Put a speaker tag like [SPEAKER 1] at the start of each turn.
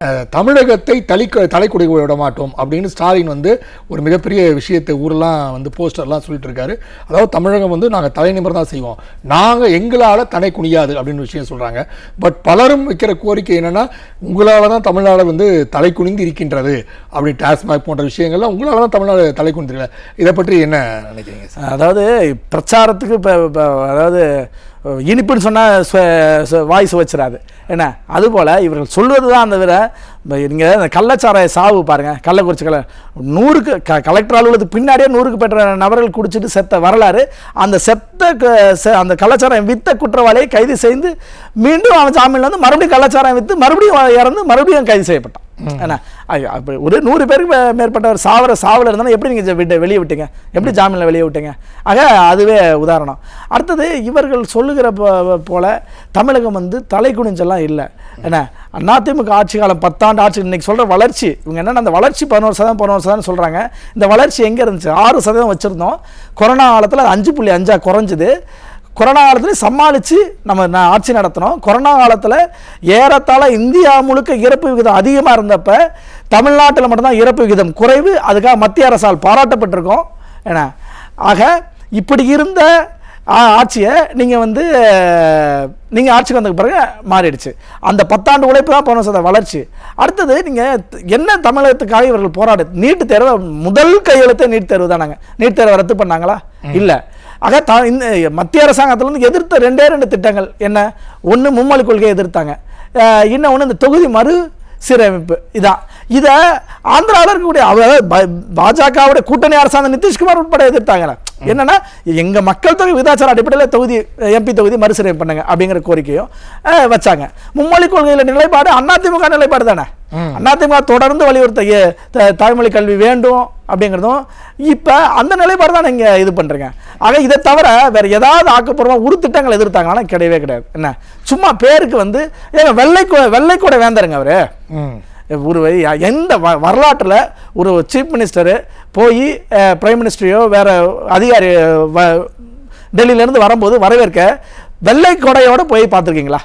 [SPEAKER 1] தமிழகத்தை தலைக்குடி விட மாட்டோம் அப்படின்னு ஸ்டாலின் வந்து ஒரு மிகப்பெரிய விஷயத்தை ஊரெல்லாம் வந்து போஸ்டர்லாம் சொல்லிட்டு இருக்காரு. அதாவது தமிழகம் வந்து நாங்கள் தலை நிமிர்ந்து தான் செய்வோம், நாங்கள் எங்களால் தலை குனியாது அப்படின்னு விஷயம் சொல்கிறாங்க. பட் பலரும் வைக்கிற கோரிக்கை என்னென்னா, உங்களால் தான் தமிழ்நாடு வந்து தலை குனிந்து இருக்கின்றது அப்படி டாஸ்மாக் போன்ற விஷயங்கள்லாம் உங்களால் தான் தமிழ்நாடு தலை குனிந்திருக்கல. இதை பற்றி என்ன நினைக்கிறீங்க சார்?
[SPEAKER 2] அதாவது பிரச்சாரத்துக்கு அதாவது இனிப்புன்னு சொன்னால் வாய்ஸ் வச்சிடாது என்ன, அதுபோல் இவர்கள் சொல்வது தான் அந்த விட நீங்கள் இந்த கள்ளச்சாராய சாவு பாருங்கள், கள்ளக்குறிச்சி 100க்கு கலெக்டர் அலுவலகத்துக்கு பின்னாடியே 100க்கு பெற்ற நபர்கள் குடிச்சிட்டு செத்த வரலாறு. அந்த அந்த கள்ளச்சாராயம் வித்த குற்றவாளியை கைது செய்து மீண்டும் அவன் ஜாமீனில் வந்து மறுபடியும் கள்ளச்சாராயம் விற்று மறுபடியும் இறந்து மறுபடியும் கைது செய்யப்பட்டான். ஏன்னா அப்படி ஒரு 100 பேருக்கு மேற்பட்டவர் சாவில் இருந்தாலும் எப்படி நீங்கள் வெளியே விட்டீங்க, எப்படி ஜாமீனில் வெளியே விட்டீங்க? ஆக அதுவே உதாரணம். அடுத்தது இவர்கள் சொல்லுகிற போல தமிழகம் வந்து தலை குனிஞ்செல்லாம் இல்லை. ஏன்னா அதிமுக ஆட்சி காலம் 10 ஆண்டு ஆட்சி, இன்னைக்கு சொல்கிற வளர்ச்சி இவங்க என்னென்னா அந்த வளர்ச்சி 11% சொல்கிறாங்க. இந்த வளர்ச்சி எங்கே இருந்துச்சு? 6% வச்சுருந்தோம். கொரோனா காலத்தில் 5.5 குறைஞ்சிது. கொரோனா காலத்தில் சமாளித்து நம்ம ஆட்சி நடத்தினோம். கொரோனா காலத்தில் ஏறத்தாழ இந்தியா முழுக்க இறப்பு விகிதம் அதிகமாக இருந்தப்ப தமிழ்நாட்டில் மட்டும்தான் இறப்பு விகிதம் குறைவு. அதுக்காக மத்திய அரசால் பாராட்டப்பட்டிருக்கோம். ஏன்னா ஆக இப்படி இருந்த ஆட்சியை நீங்கள் வந்து நீங்கள் ஆட்சிக்கு வந்த பிறகு மாறிடுச்சு. அந்த 10 ஆண்டு உழைப்பு தான் போன வளர்ச்சி. அடுத்தது நீங்கள் என்ன தமிழகத்துக்காக இவர்கள் போராடு நீட்டு தேர்வு முதல் கையெழுத்தே நீட் தேர்வு தான். நாங்கள் நீட் தேர்வை ரத்து பண்ணாங்களா? இல்லை. ஆக இந்த மத்திய அரசாங்கத்திலேருந்து எதிர்த்த 2 திட்டங்கள் என்ன? ஒன்று மும்மொழி கொள்கையை எதிர்த்தாங்க, இன்னொன்று இந்த தொகுதி மறு சீரமைப்பு. இதை ஆந்திராவில் இருக்கக்கூடிய பாஜகவுடைய கூட்டணி அரசாங்கம் நிதிஷ்குமார் உட்பட எதிர்த்தாங்க. என்னன்னா எங்க மக்கள் தொகை விகிதாச்சார அடிப்படையில் தொகுதி எம்பி தொகுதி மறுசீரமைப்பு பண்ணுங்க அப்படிங்கிற கோரிக்கையும் வச்சாங்க. மும்மொழி கொள்கையில் நிலைப்பாடு அதிமுக நிலைப்பாடு தானே. அதிமுக தொடர்ந்து வலியுறுத்த தாய்மொழி கல்வி வேண்டும் அப்படிங்கிறதும் இப்போ அந்த நிலைப்பாடு தான் நீங்கள் இது பண்ணுறீங்க. ஆக இதை தவிர வேறு ஏதாவது ஆக்கப்பூர்வமாக ஒரு திட்டங்கள் எதிர்த்தாங்கன்னா கிடையவே கிடையாது. என்ன சும்மா பேருக்கு வந்து ஏங்க வெள்ளை கூட வேந்தாருங்க அவர். ஒரு எந்த வரலாற்றில் ஒரு சீஃப் மினிஸ்டரு போய் பிரைம் மினிஸ்டரையோ வேறு அதிகாரி டெல்லியிலேருந்து வரும்போது வரவேற்க வெள்ளை கொடையோடு போய் பார்த்துருக்கீங்களா?